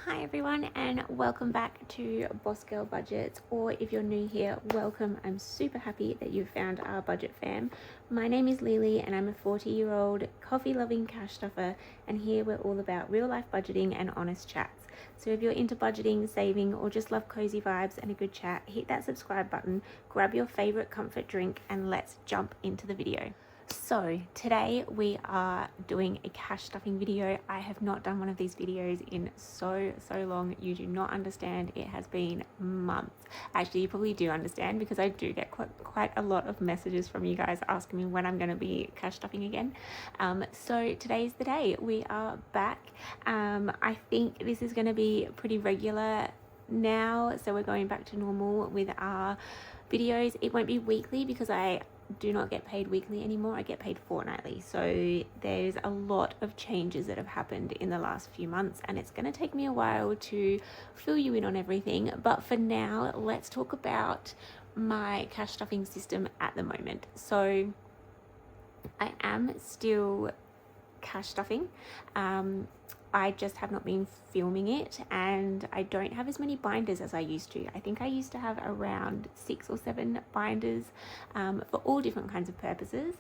Hi everyone, and welcome back to Boss Girl Budgets, or if you're new here, welcome. I'm super happy that you've found our budget fam. My name is Lili and I'm a 40-year-old coffee loving cash stuffer, and here we're all about real life budgeting and honest chats. So if you're into budgeting, saving, or just love cozy vibes and a good chat, hit that subscribe button, grab your favorite comfort drink, and let's jump into the video. So today we are doing a cash stuffing video. I have not done one of these videos in so long. You do not understand. It has been months. Actually, you probably do understand because I do get quite a lot of messages from you guys asking me when I'm going to be cash stuffing again. So today's the day. We are back. I think this is going to be pretty regular now. So we're going back to normal with our videos. It won't be weekly because I do not get paid weekly anymore. I get paid fortnightly. So there's a lot of changes that have happened in the last few months, and it's going to take me a while to fill you in on everything. But for now, let's talk about my cash stuffing system at the moment. So I am still cash stuffing. I just have not been filming it, and I don't have as many binders as I used to. I think I used to have around 6 or 7 binders for all different kinds of purposes.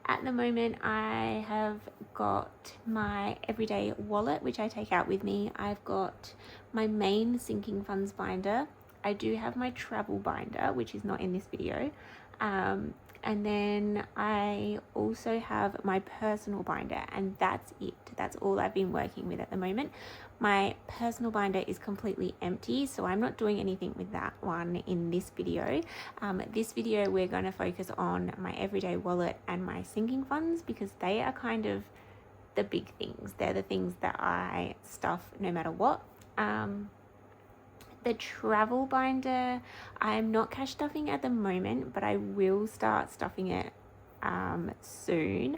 At the moment, I have got my everyday wallet, which I take out with me. I've got my main sinking funds binder. I do have my travel binder, which is not in this video. And then I also have my personal binder, and that's it. That's all I've been working with at the moment. My personal binder is completely empty, so I'm not doing anything with that one in this video. This video, we're going to focus on my everyday wallet and my sinking funds because they are kind of the big things. They're the things that I stuff no matter what. The travel binder, I'm not cash stuffing at the moment, but I will start stuffing it soon.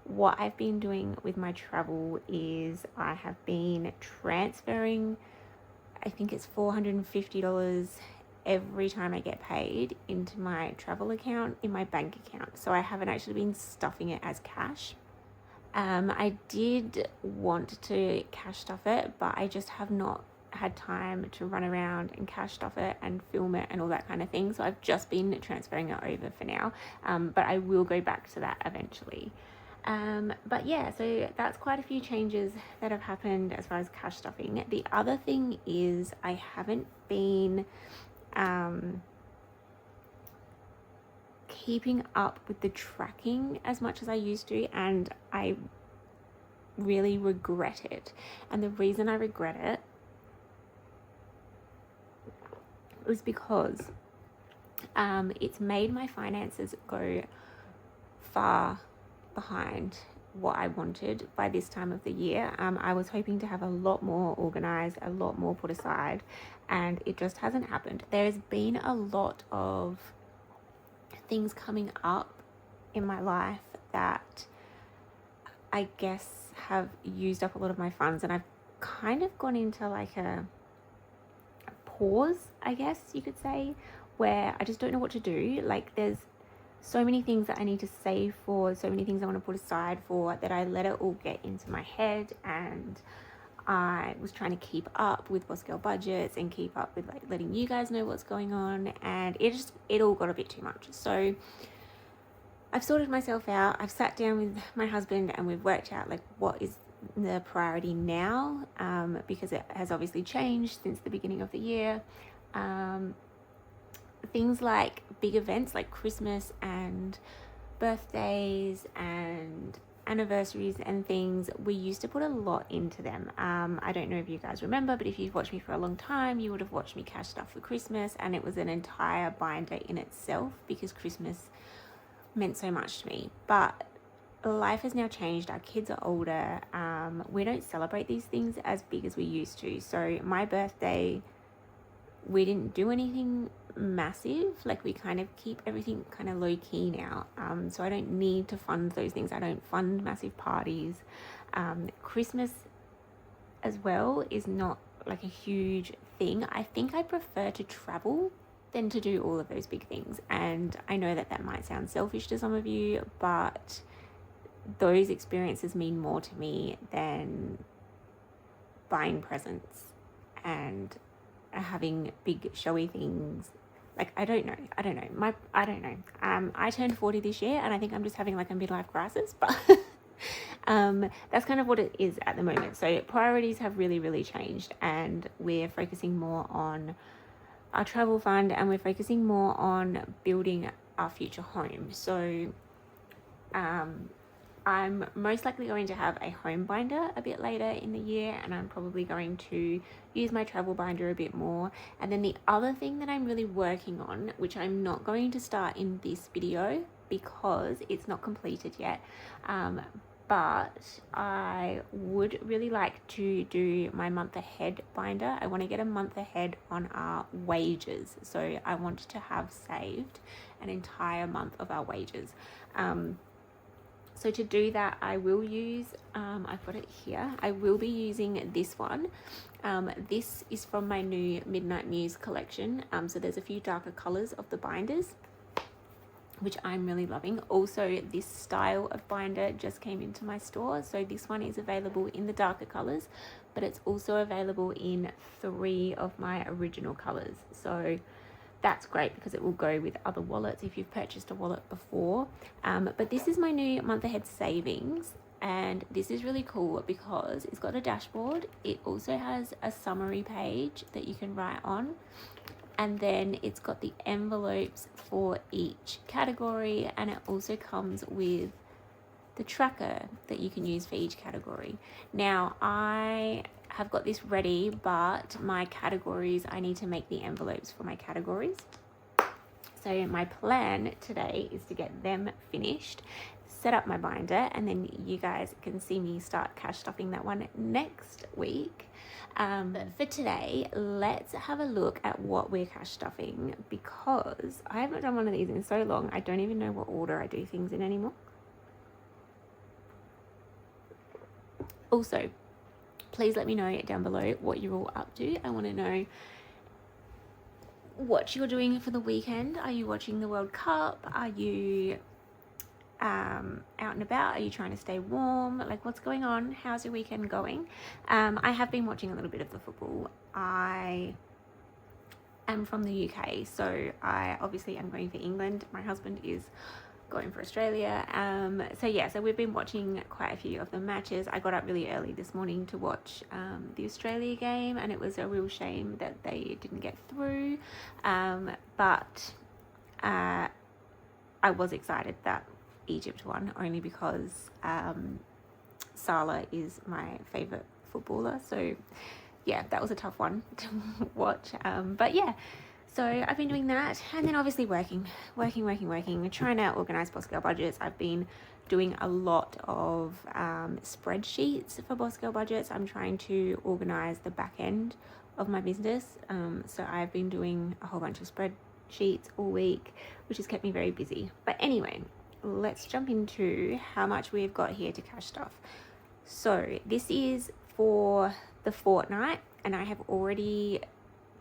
What I've been doing with my travel is I have been transferring, I think it's $450 every time I get paid into my travel account in my bank account. So I haven't actually been stuffing it as cash. I did want to cash stuff it, but I just have not had time to run around and cash stuff it and film it and all that kind of thing. So I've just been transferring it over for now, but I will go back to that eventually. But yeah, so that's quite a few changes that have happened as far as cash stuffing. The other thing is I haven't been keeping up with the tracking as much as I used to, and I really regret it. And the reason I regret it was because it's made my finances go far behind what I wanted by this time of the year. I was hoping to have a lot more organized, a lot more put aside, and it just hasn't happened. There's been a lot of things coming up in my life that I guess have used up a lot of my funds, and I've kind of gone into like a pause, I guess you could say, where I just don't know what to do. Like there's so many things that I need to save for, so many things I want to put aside for, that I let it all get into my head, and I was trying to keep up with Boss Girl Budgets and keep up with like letting you guys know what's going on, and it all got a bit too much. So I've sorted myself out. I've sat down with my husband and we've worked out like what is the priority now, because it has obviously changed since the beginning of the year. Things like big events like Christmas and birthdays and anniversaries and things, we used to put a lot into them. I don't know if you guys remember, but if you've watched me for a long time, you would have watched me cash stuff for Christmas, and it was an entire binder in itself because Christmas meant so much to me. But life has now changed. Our kids are older. We don't celebrate these things as big as we used to. So my birthday, we didn't do anything massive. Like we kind of keep everything kind of low key now. So I don't need to fund those things. I don't fund massive parties. Christmas as well is not like a huge thing. I think I prefer to travel than to do all of those big things. And I know that that might sound selfish to some of you, but those experiences mean more to me than buying presents and having big showy things. Like, I don't know. I don't know. I turned 40 this year, and I think I'm just having like a midlife crisis, but that's kind of what it is at the moment. So priorities have really changed, and we're focusing more on our travel fund, and we're focusing more on building our future home. So I'm most likely going to have a home binder a bit later in the year, and I'm probably going to use my travel binder a bit more. And then the other thing that I'm really working on, which I'm not going to start in this video because it's not completed yet, but I would really like to do my month ahead binder. I want to get a month ahead on our wages. So I want to have saved an entire month of our wages. So to do that, I will use, I've got it here, I will be using this one. This is from my new Midnight Muse collection. So there's a few darker colors of the binders, which I'm really loving. Also, this style of binder just came into my store. So this one is available in the darker colors, but it's also available in 3 of my original colors. So that's great because it will go with other wallets if you've purchased a wallet before. But this is my new month ahead savings, and this is really cool because it's got a dashboard. It also has a summary page that you can write on, and then it's got the envelopes for each category, and it also comes with the tracker that you can use for each category. Now, I have got this ready, but my categories, I need to make the envelopes for my categories. So my plan today is to get them finished, set up my binder, and then you guys can see me start cash stuffing that one next week. But for today, let's have a look at what we're cash stuffing, because I haven't done one of these in so long. I don't even know what order I do things in anymore. Also, please let me know down below what you're all up to. I want to know what you're doing for the weekend. Are you watching the World Cup? Are you out and about? Are you trying to stay warm? Like, what's going on? How's your weekend going? I have been watching a little bit of the football. I am from the UK, so I obviously am going for England. My husband is going for Australia. So we've been watching quite a few of the matches. I got up really early this morning to watch the Australia game, and it was a real shame that they didn't get through, but I was excited that Egypt won, only because Salah is my favorite footballer. So yeah, that was a tough one to watch, but yeah. So I've been doing that, and then obviously working, trying to organize Boss Girl Budgets. I've been doing a lot of spreadsheets for Boss Girl Budgets. I'm trying to organize the back end of my business. So I've been doing a whole bunch of spreadsheets all week, which has kept me very busy. But anyway, let's jump into how much we've got here to cash stuff. So this is for the fortnight, and I have already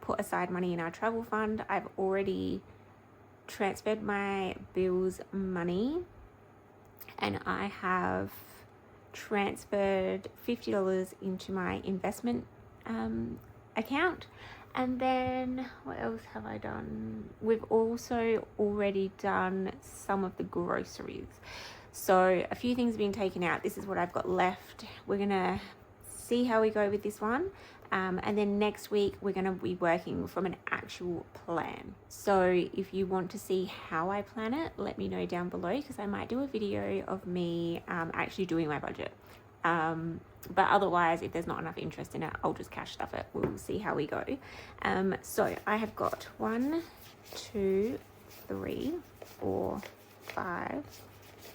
put aside money in our travel fund. I've already transferred my bills money, and I have transferred $50 into my investment account. And then what else have I done? We've also already done some of the groceries. So a few things have been taken out. This is what I've got left. We're gonna see how we go with this one. And then next week we're going to be working from an actual plan. So if you want to see how I plan it, let me know down below, because I might do a video of me actually doing my budget. But otherwise, if there's not enough interest in it, I'll just cash stuff it. We'll see how we go. So I have got 1, 2, 3, 4, 5,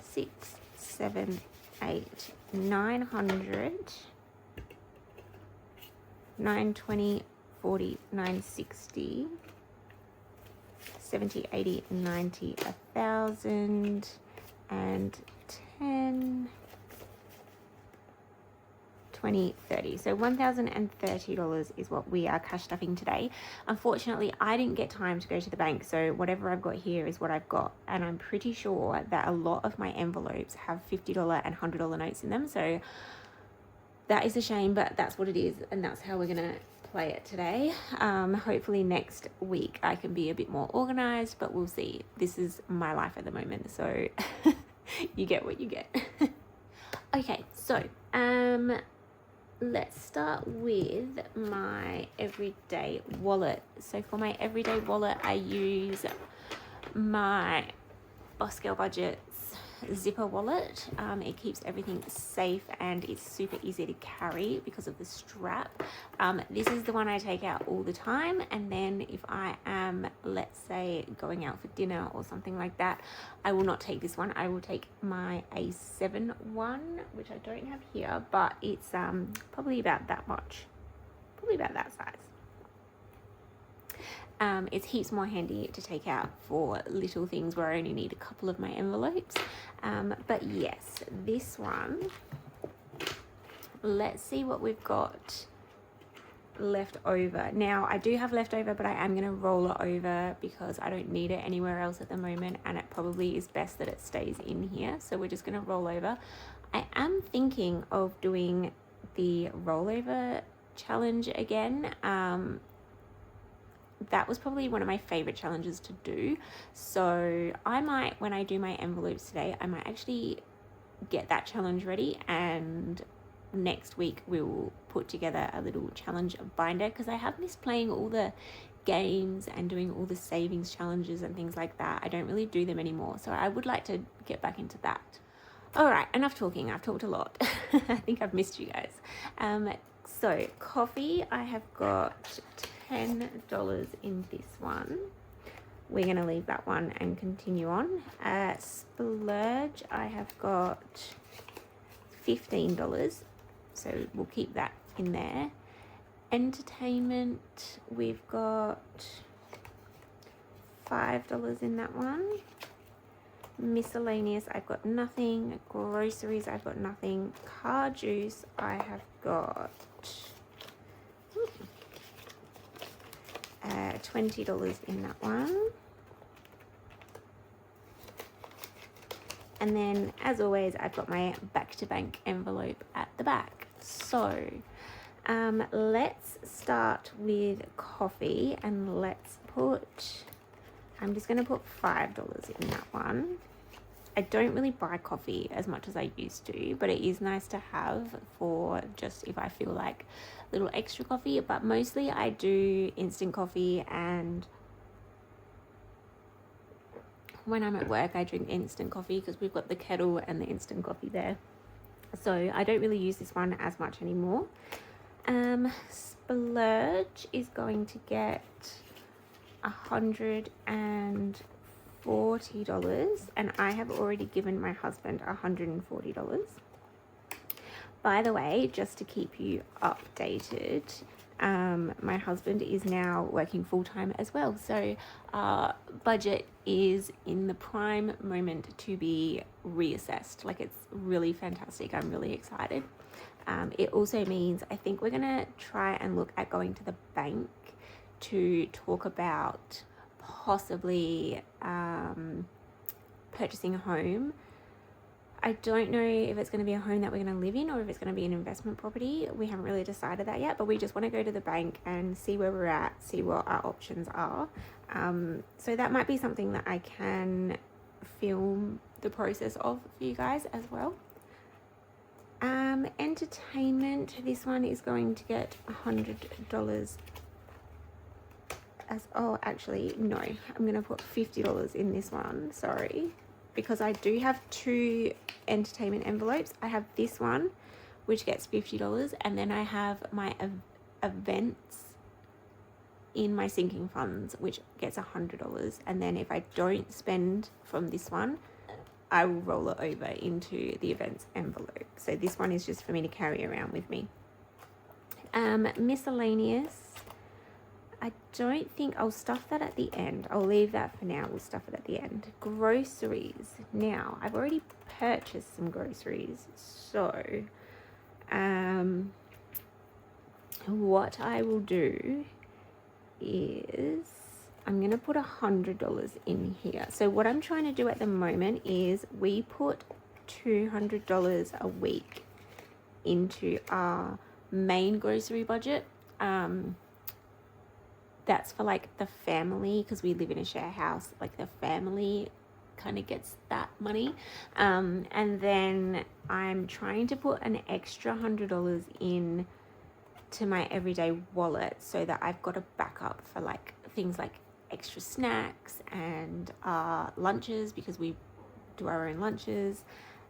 6, 7, 8, 900, 920, 40, 960, 70, 80, 90, 1,000, and 10, 20, 30. So $1,030 is what we are cash stuffing today. Unfortunately, I didn't get time to go to the bank, so whatever I've got here is what I've got. And I'm pretty sure that a lot of my envelopes have $50 and $100 notes in them. So that is a shame, but that's what it is, and that's how we're gonna play it today. Hopefully next week I can be a bit more organized, but we'll see. This is my life at the moment, so you get what you get. Okay, so let's start with my everyday wallet. So for my everyday wallet, I use my Boss Girl Budget's zipper wallet. It keeps everything safe and it's super easy to carry because of the strap. This is the one I take out all the time, and then if I am, let's say, going out for dinner or something like that, I will not take this one. I will take my A7 one, which I don't have here, but it's probably about that much, probably about that size. It's heaps more handy to take out for little things where I only need a couple of my envelopes. But yes, this one, let's see what we've got left over. Now, I do have leftover, but I am going to roll it over because I don't need it anywhere else at the moment, and it probably is best that it stays in here. So we're just going to roll over. I am thinking of doing the rollover challenge again. That was probably one of my favorite challenges to do. So I might, when I do my envelopes today, I might actually get that challenge ready, and next week we will put together a little challenge binder, because I have missed playing all the games and doing all the savings challenges and things like that. I don't really do them anymore, so I would like to get back into that. All right, enough talking. I've talked a lot. I think I've missed you guys. So coffee, I have got $10 in this one. We're going to leave that one and continue on. Splurge, I have got $15, so we'll keep that in there. Entertainment, we've got $5 in that one. Miscellaneous, I've got nothing. Groceries, I've got nothing. Car juice, I have got $20 in that one. And then, as always, I've got my back to bank envelope at the back. So let's start with coffee, and let's put, I'm just going to put $5 in that one. I don't really buy coffee as much as I used to, but it is nice to have for just if I feel like a little extra coffee. But mostly I do instant coffee, and when I'm at work I drink instant coffee because we've got the kettle and the instant coffee there. So I don't really use this one as much anymore. Splurge is going to get $140, and I have already given my husband $140. By the way, just to keep you updated, my husband is now working full-time as well, so our budget is in the prime moment to be reassessed. Like, it's really fantastic. I'm really excited. It also means I think we're gonna try and look at going to the bank to talk about possibly purchasing a home. I don't know if it's going to be a home that we're going to live in or if it's going to be an investment property. We haven't really decided that yet, but we just want to go to the bank and see where we're at, see what our options are. So that might be something that I can film the process of for you guys as well. Entertainment, this one is going to get $100 as, oh, actually, no, I'm going to put $50 in this one, sorry, because I do have two entertainment envelopes. I have this one, which gets $50, and then I have my events in my sinking funds, which gets $100. And then if I don't spend from this one, I will roll it over into the events envelope. So this one is just for me to carry around with me. Miscellaneous, I don't think I'll stuff that at the end. I'll leave that for now. We'll stuff it at the end. Groceries. Now, I've already purchased some groceries, so What I will do is I'm going to put $100 in here. So what I'm trying to do at the moment is we put $200 a week into our main grocery budget. That's for like the family, because we live in a share house, like the family kind of gets that money. And then I'm trying to put an extra $100 in to my everyday wallet so that I've got a backup for like things like extra snacks and lunches, because we do our own lunches,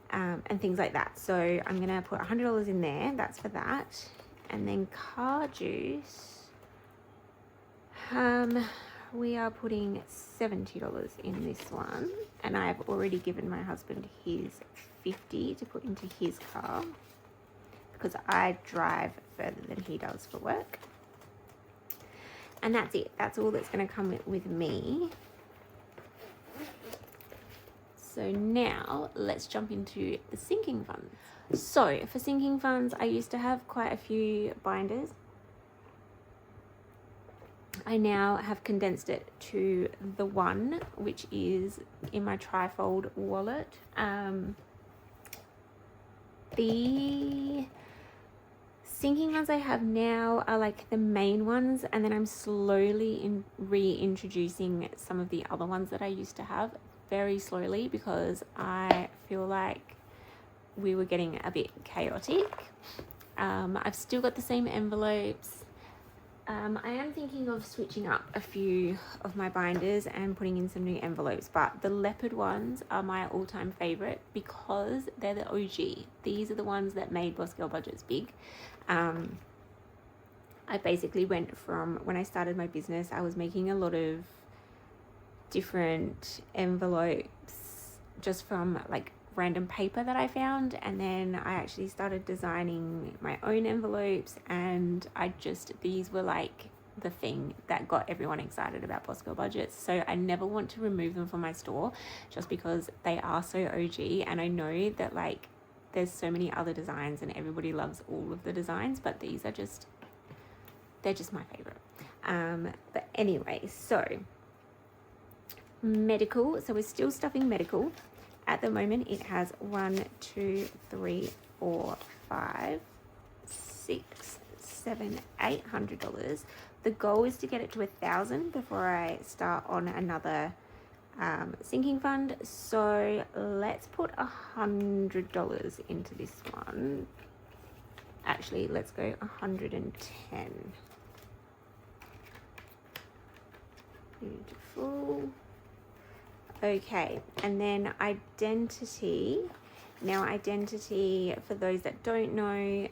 and things like that. So I'm gonna put $100 in there, that's for that. And then car juice, we are putting $70 in this one, and I've already given my husband his $50 to put into his car, because I drive further than he does for work. And that's it. That's all that's going to come with me. So now let's jump into the sinking funds. So for sinking funds, I used to have quite a few binders. I now have condensed it to the one, which is in my trifold wallet. The sinking ones I have now are like the main ones, and then I'm slowly reintroducing some of the other ones that I used to have, very slowly, because I feel like we were getting a bit chaotic. I've still got the same envelopes. I am thinking of switching up a few of my binders and putting in some new envelopes, but the leopard ones are my all-time favorite because they're the OG. These are the ones that made Boss Girl Budgets big. I basically went from, when I started my business, I was making a lot of different envelopes just from like random paper that I found, and then I actually started designing my own envelopes, and these were like the thing that got everyone excited about Boss Girl Budgets. So I never want to remove them from my store just because they are so OG, and I know that like there's so many other designs and everybody loves all of the designs, but these are they're just my favorite. But anyway, so medical, so we're still stuffing medical. At the moment, it has $1, 2, 3, 4, 5, 6, 7, $800. The goal is to get it to $1,000 before I start on another sinking fund. So let's put $100 into this one. Actually, let's go 110. Beautiful. Okay, and then identity. Now identity, for those that don't know,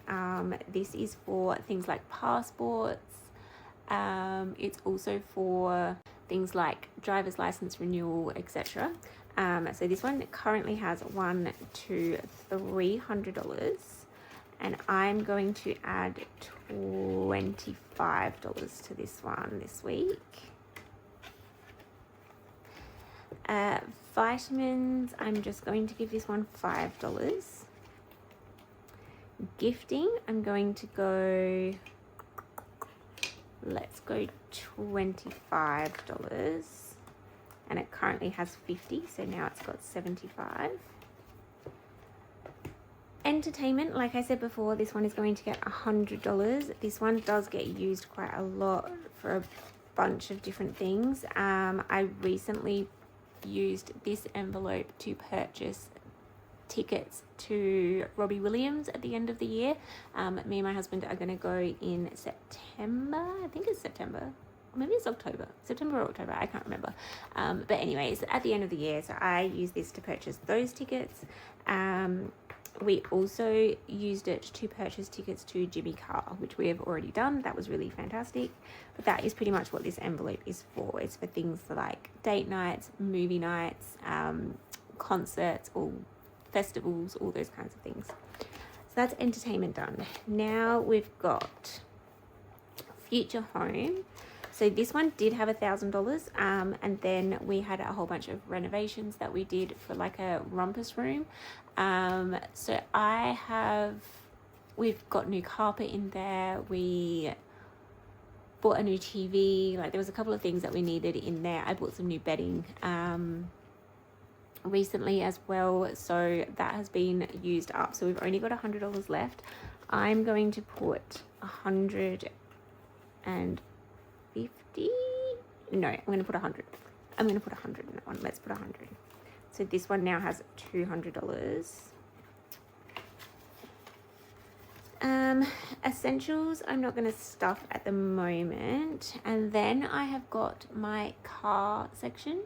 this is for things like passports. It's also for things like driver's license renewal, etc. So this one currently has $1 to $300, and I'm going to add $25 to this one this week. Vitamins, I'm just going to give this one $5. Gifting, I'm going to go, let's go $25, and it currently has 50, so now it's got 75. Entertainment, like I said before, this one is going to get $100. This one does get used quite a lot for a bunch of different things. I recently used this envelope to purchase tickets to Robbie Williams at the end of the year. Me and my husband are going to go in September. I think it's September, or maybe it's October. September or October, I can't remember. But anyways, at the end of the year, so I used this to purchase those tickets. We also used it to purchase tickets to Jimmy Carr, which we have already done. That was really fantastic. But that is pretty much what this envelope is for. It's for things like date nights, movie nights, concerts, or festivals, all those kinds of things. So that's entertainment done. Now we've got future home. So this one did have $1,000, and then we had a whole bunch of renovations that we did for like a rumpus room. So we've got new carpet in there. We bought a new TV. Like, there was a couple of things that we needed in there. I bought some new bedding recently as well, so that has been used up. So we've only got $100 left. I'm going to put 150. No, I'm going to put 100. I'm going to put 100 in that one. Let's put 100. So this one now has $200. Essentials I'm not going to stuff at the moment. And then I have got my car section.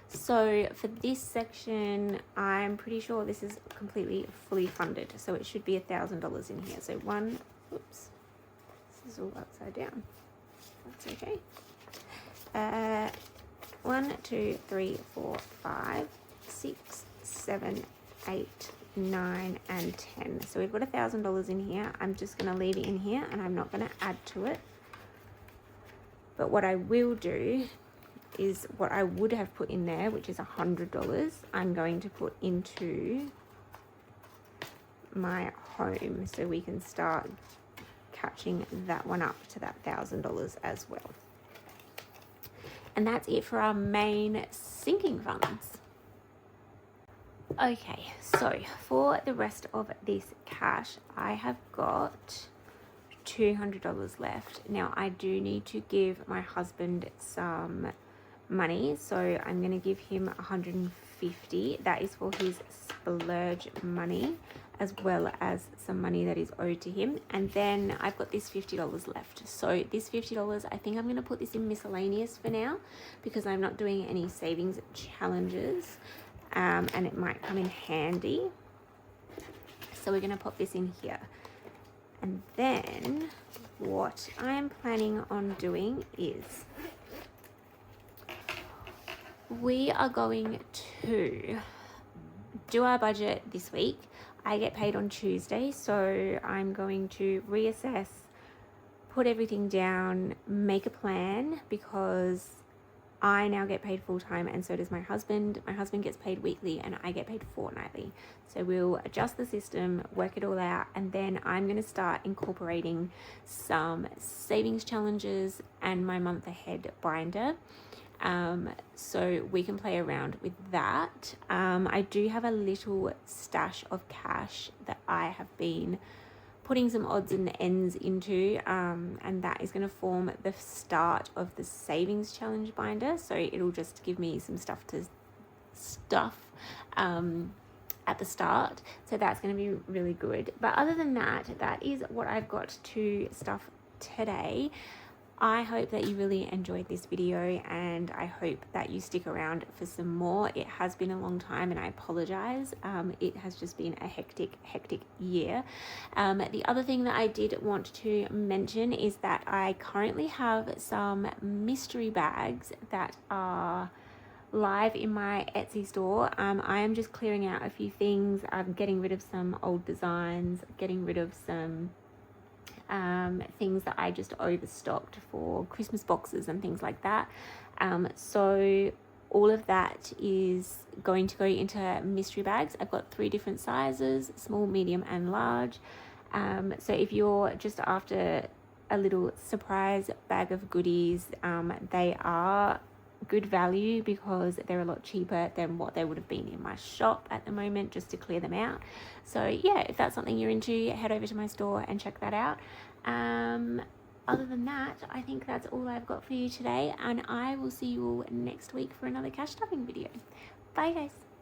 So for this section, I'm pretty sure this is completely fully funded. So it should be $1,000 in here. So oops, this is all upside down. That's okay. 1, 2, 3, 4, 5, 6, 7, 8, 9, and 10. So we've got $1,000 in here. I'm just going to leave it in here and I'm not going to add to it. But what I will do is what I would have put in there, which is $100, I'm going to put into my home so we can start catching that one up to that $1,000 as well. And that's it for our main sinking funds. Okay, so for the rest of this cash, I have got $200 left. Now I do need to give my husband some money, so I'm going to give him $150. That is for his splurge money, as well as some money that is owed to him. And then I've got this $50 left. So this $50, I think I'm going to put this in miscellaneous for now, because I'm not doing any savings challenges, and it might come in handy. So we're going to pop this in here. And then what I'm planning on doing is we are going to do our budget this week. I get paid on Tuesday, so I'm going to reassess, put everything down, make a plan, because I now get paid full-time and so does my husband. My husband gets paid weekly and I get paid fortnightly. So we'll adjust the system, work it all out, and then I'm going to start incorporating some savings challenges and my month ahead binder. So we can play around with that. I do have a little stash of cash that I have been putting some odds and ends into, and that is going to form the start of the savings challenge binder. So it'll just give me some stuff to stuff at the start. So that's going to be really good. But other than that, that is what I've got to stuff today. I hope that you really enjoyed this video, and I hope that you stick around for some more. It has been a long time and I apologize. It has just been a hectic year. The other thing that I did want to mention is that I currently have some mystery bags that are live in my Etsy store. I am just clearing out a few things. I'm getting rid of some old designs, getting rid of some things that I just overstocked for Christmas boxes and things like that. So all of that is going to go into mystery bags. I've got 3 different sizes: small, medium, and large. So if you're just after a little surprise bag of goodies, they are good value because they're a lot cheaper than what they would have been in my shop at the moment, just to clear them out. So yeah, if that's something you're into, head over to my store and check that out. Other than that, I think that's all I've got for you today, and I will see you all next week for another cash stuffing video. Bye guys.